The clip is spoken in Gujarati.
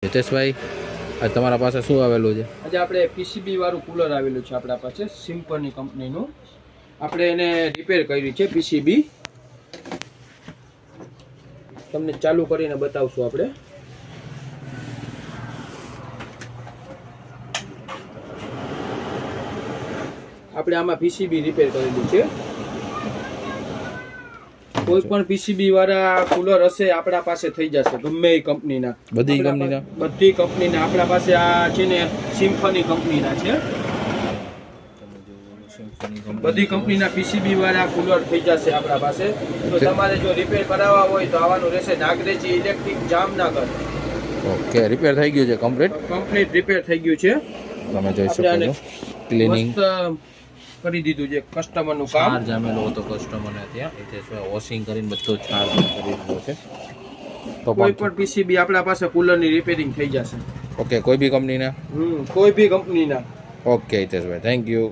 હિતેશભાઈ આજ તમારા પાસે શું આવેલું છે? આજે આપણે પીસીબી વાળું કુલર આવેલું છે આપણા પાસે, સિમ્પલની કંપનીનું. આપણે એને રિપેર કર્યું છે પીસીબી. તમને ચાલુ કરીને બતાવશું આપણે. આપણે આમાં પીસીબી રિપેર કરેલું છે. કોઈ પણ પીસીબી વાળા કુલર હશે આપણા પાસે થઈ જશે, ગમે એ કંપનીના. બધી કંપનીના? બધી કંપનીના આપણા પાસે આ છે ને સિમ્ફની કંપનીના છે. બધી કંપનીના પીસીબી વાળા કુલર થઈ જશે આપણા પાસે. તો તમારે જો રિપેર કરાવવા હોય તો આવવાનું રહેશે નાગરેજી ઇલેક્ટ્રિક જામનગર. ઓકે, રિપેર થઈ ગયું છે કમ્પ્લીટ રિપેર થઈ ગયું છે. તમે જોઈ શકો છો. ક્લિનિંગ કરી દીધું છે કસ્ટમરનું કામ. ચાર્જ આમેલો હતો કસ્ટમરને ત્યાં. હિતેશભાઈ વોશિંગ કરીને બધો ચાર્જ કરી દીધો છે. તો કોઈ પણ પીસીબી આપણા પાસે કુલરની રિપેરિંગ થઈ જશે. ઓકે, કોઈ બી કંપનીના? કોઈ બી કંપનીના. Okay Hiteshbhai, thank you.